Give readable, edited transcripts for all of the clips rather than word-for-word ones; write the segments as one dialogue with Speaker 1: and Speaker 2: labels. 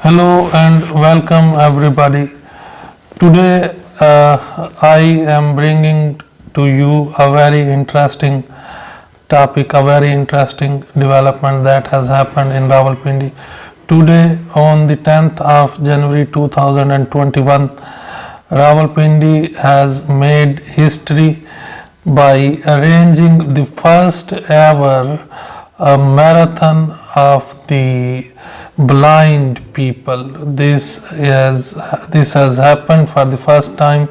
Speaker 1: Hello and welcome everybody. Today I am bringing to you a very interesting topic, a very interesting development that has happened in Rawalpindi. Today on the 10th of January 2021, Rawalpindi has made history by arranging the first ever marathon of the blind people. This has happened for the first time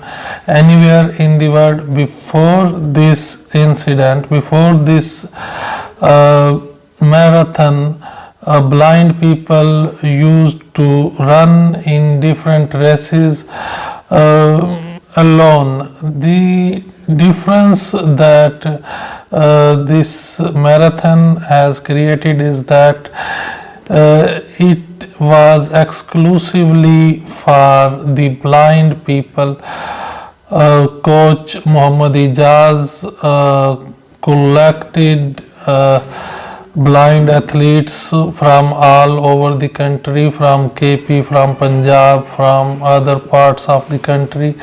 Speaker 1: anywhere in the world. Before this incident, before this marathon, blind people used to run in different races alone. The difference that this marathon has created is that it was exclusively for the blind people. Coach Muhammad Ijaz collected blind athletes from all over the country, from KP, from Punjab, from other parts of the country,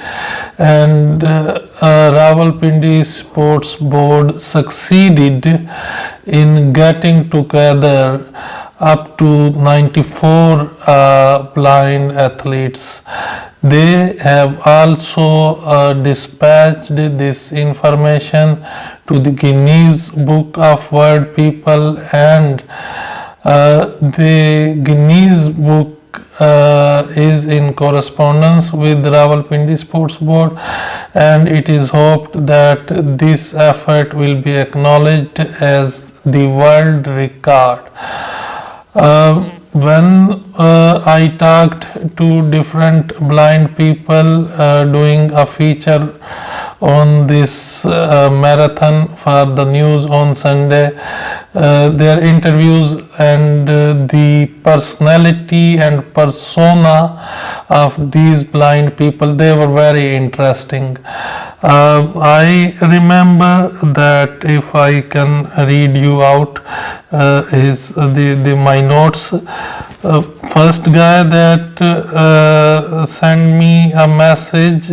Speaker 1: and Rawalpindi Sports Board succeeded in getting together up to 94 blind athletes. They have also dispatched this information to the Guinness Book of World People, and the Guinness Book is in correspondence with the Rawalpindi Sports Board, and it is hoped that this effort will be acknowledged as the world record. When I talked to different blind people doing a feature on this marathon for the news on Sunday, their interviews and the personality and persona of these blind people, they were very interesting. I remember that if I can read you out my notes. First guy that sent me a message,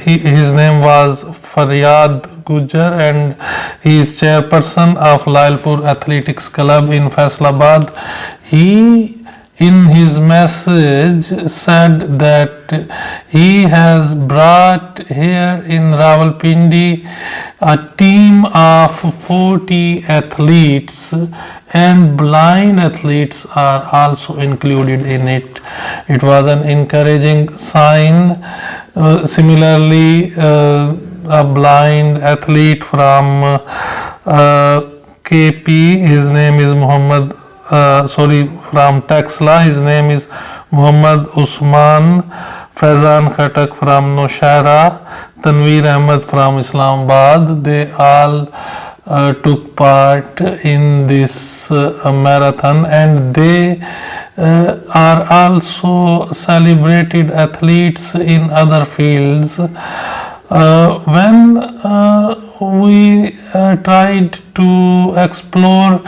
Speaker 1: his name was Faryad Gujar, and he is chairperson of Lailpur Athletics Club in Faisalabad. He in his message said that he has brought here in Rawalpindi a team of 40 athletes, and blind athletes are also included in it. It was an encouraging sign. Similarly, a blind athlete from KP, his name is from Taxla, his name is Muhammad Usman, Faizan Khatak from Nowshera, Tanveer Ahmed from Islamabad. They all took part in this marathon, and they are also celebrated athletes in other fields. When we tried to explore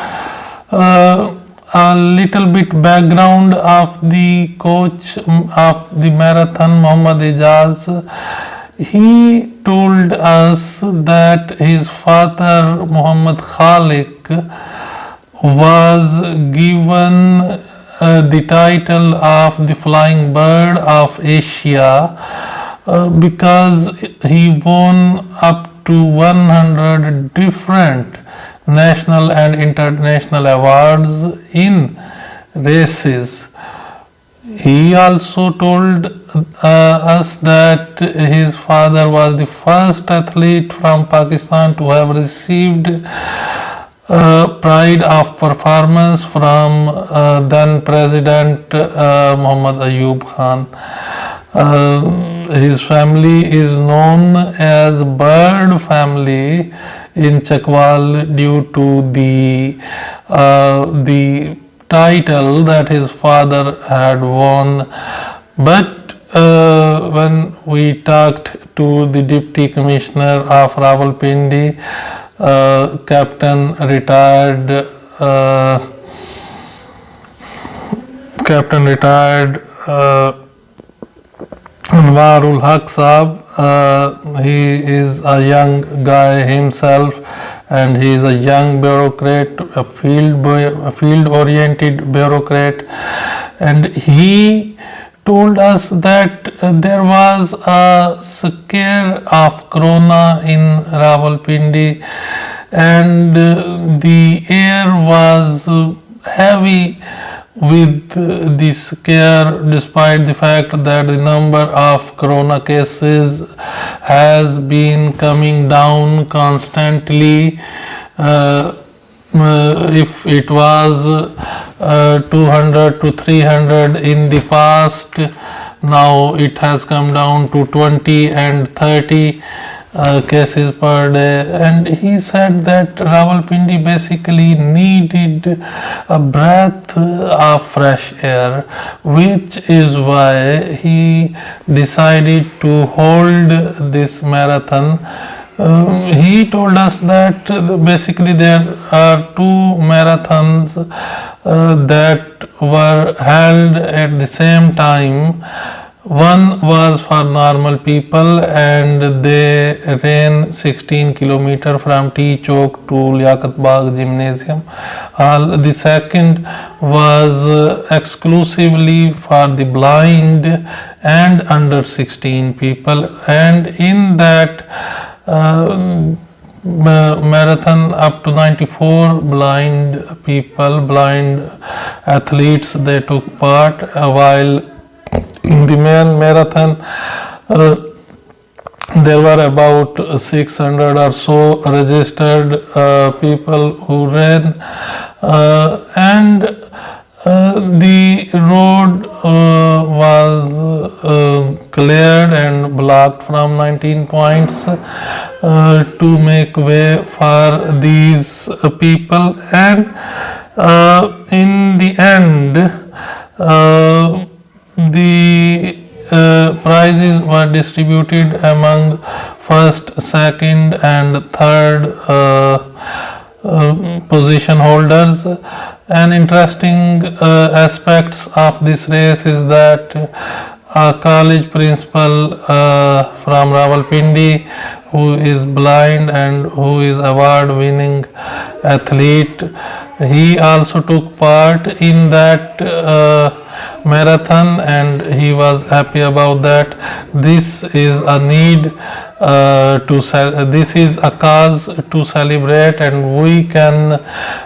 Speaker 1: a little bit background of the coach of the marathon, Muhammad Ijaz, he told us that his father, Muhammad Khalik, was given the title of the Flying Bird of Asia because he won up to 100 different national and international awards in races. He also told us that his father was the first athlete from Pakistan to have received Pride of Performance from then President Muhammad Ayub Khan. His family is known as Bird Family in Chakwal due to the title that his father had won. But when we talked to the Deputy Commissioner of Rawalpindi, Captain retired Captain retired Anwarul Haq Saab. He is a young guy himself, and he is a young bureaucrat, a field-oriented bureaucrat, and he told us that there was a scare of corona in Rawalpindi, and the air was heavy with this scare, despite the fact that the number of corona cases has been coming down constantly. If it was 200 to 300 in the past, now it has come down to 20 and 30 cases per day. And he said that Rawalpindi basically needed a breath of fresh air, which is why he decided to hold this marathon. He told us that basically there are two marathons that were held at the same time. One was for normal people, and they ran 16 kilometers from T Chowk to Liaquat Bagh Gymnasium. The second was exclusively for the blind and under 16 people, and in that marathon up to 94 blind people, blind athletes, they took part, while in the main marathon there were about 600 or so registered people who ran, and the road was cleared and blocked from 19 points to make way for these people, and in the end the prizes were distributed among first, second and third position holders. An interesting aspects of this race is that a college principal from Rawalpindi, who is blind and who is award-winning athlete, he also took part in that marathon, and he was happy about that. This is a need this is a cause to celebrate, and we can,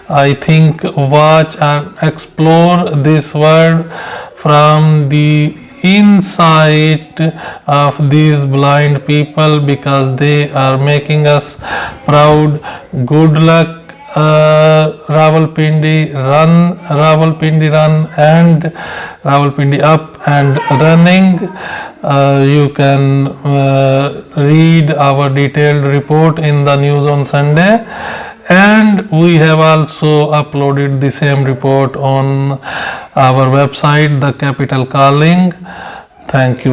Speaker 1: I think, watch and explore this world from the insight of these blind people, because they are making us proud. Good luck, Rawalpindi run, Rawalpindi run, and Rawalpindi up and running. You can read our detailed report in the News on Sunday, and we have also uploaded the same report on our website, The Capital Calling. Thank you.